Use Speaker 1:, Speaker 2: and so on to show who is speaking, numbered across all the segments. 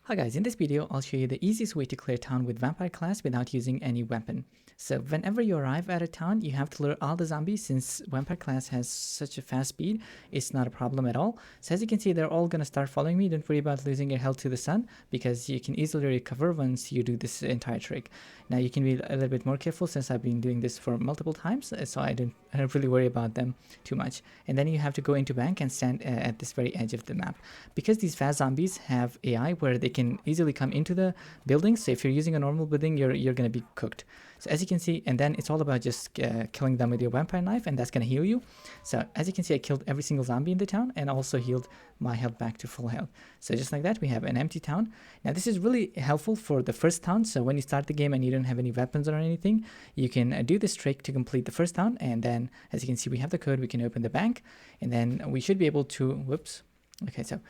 Speaker 1: Hi guys, in this video I'll show you the easiest way to clear town with vampire class without using any weapon. So whenever you arrive at a town, you have to lure all the zombies. Since vampire class has such a fast speed, it's not a problem at all. So as you can see, they're all gonna start following me. Don't worry about losing your health to the sun because you can easily recover once you do this entire trick. Now you can be a little bit more careful since I've been doing this for multiple times, so I don't really worry about them too much. And then you have to go into bank and stand at this very edge of the map. Because these fast zombies have AI where they can easily come into the building, so if you're using a normal building, you're going to be cooked. So as you can see, and then it's all about just killing them with your vampire knife, and that's going to heal you. So as you can see, I killed every single zombie in the town and also healed my health back to full health. So just like that, we have an empty town. Now this is really helpful for the first town. So when you start the game and you don't have any weapons or anything, you can do this trick to complete the first town. And then as you can see, we have the code, we can open the bank, and then we should be able to, whoops. Okay, so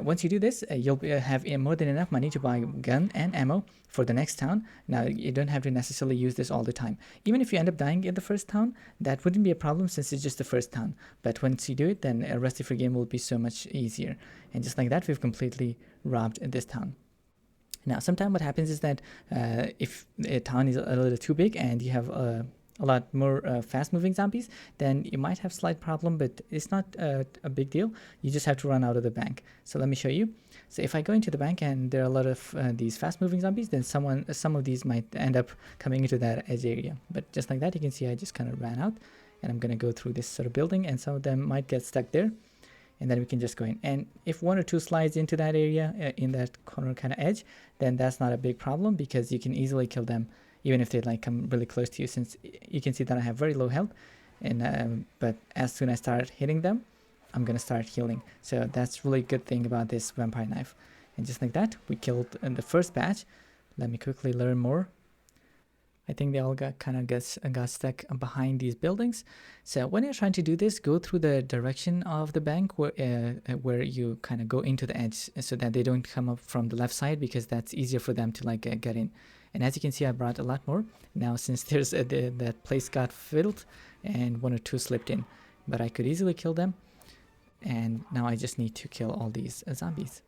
Speaker 1: once you do this, you'll have more than enough money to buy gun and ammo for the next town. Now, you don't have to necessarily use this all the time. Even if you end up dying in the first town, that wouldn't be a problem since it's just the first town. But once you do it, then the rest of your game will be so much easier. And just like that, we've completely robbed this town. Now, sometimes what happens is that if a town is a little too big and you have a lot more fast-moving zombies, then you might have slight problem, but it's not a big deal. You just have to run out of the bank. So let me show you. So if I go into the bank and there are a lot of these fast-moving zombies, then some of these might end up coming into that edge area. But just like that, you can see I just kind of ran out, and I'm going to go through this sort of building, and some of them might get stuck there. And then we can just go in. And if one or two slides into that area, in that corner kind of edge, then that's not a big problem because you can easily kill them even if they like come really close to you, since you can see that I have very low health. And but as soon as I start hitting them, I'm gonna start healing. So that's really good thing about this vampire knife. And just like that, we killed in the first batch. Let me quickly learn more. I think they all got stuck behind these buildings. So when you're trying to do this, go through the direction of the bank where you kind of go into the edge, so that they don't come up from the left side, because that's easier for them to like get in. And as you can see, I brought a lot more now since there's that place got filled and one or two slipped in, but I could easily kill them. And now I just need to kill all these zombies.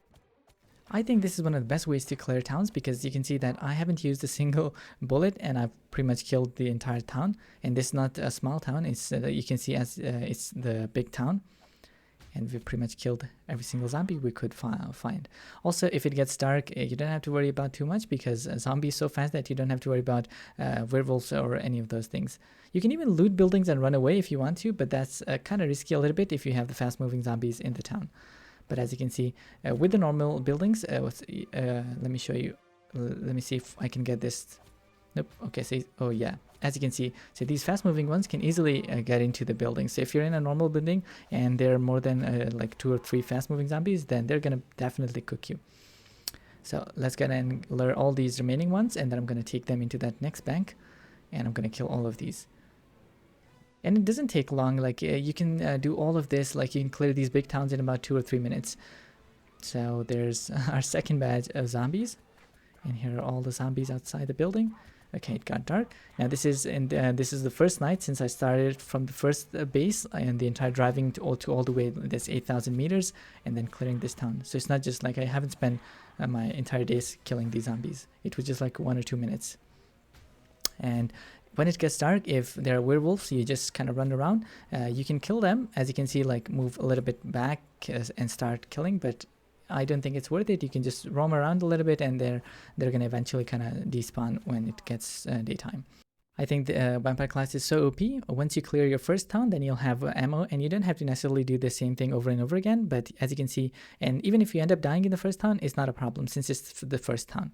Speaker 1: I think this is one of the best ways to clear towns, because you can see that I haven't used a single bullet and I've pretty much killed the entire town. And this is not a small town, it's you can see as it's the big town. And we pretty much killed every single zombie we could find. Also, if it gets dark, you don't have to worry about too much, because zombies so fast that you don't have to worry about werewolves or any of those things. You can even loot buildings and run away if you want to, but that's kind of risky a little bit if you have the fast-moving zombies in the town. But as you can see, with the normal buildings, let me show you. Let me see if I can get this. Nope. Okay, so oh yeah, as you can see, so these fast-moving ones can easily get into the building. So if you're in a normal building and there are more than like 2 or 3 fast-moving zombies, then they're gonna definitely cook you. So let's go and lure all these remaining ones, and then I'm gonna take them into that next bank, and I'm gonna kill all of these. And it doesn't take long. Like you can do all of this, like you can clear these big towns in about 2 or 3 minutes. So there's our second batch of zombies, and here are all the zombies outside the building. Okay, it got dark. Now this is the first night since I started from the first base, and the entire driving to all the way, that's 8,000 meters, and then clearing this town. So it's not just like I haven't spent my entire days killing these zombies. It was just like 1 or 2 minutes. And when it gets dark, if there are werewolves, you just kind of run around. You can kill them, as you can see, like move a little bit back and start killing, but I don't think it's worth it. You can just roam around a little bit, and they're gonna eventually kind of despawn when it gets daytime. I think the vampire class is so OP. Once you clear your first town, then you'll have ammo, and you don't have to necessarily do the same thing over and over again. But as you can see, and even if you end up dying in the first town, it's not a problem since it's the first town.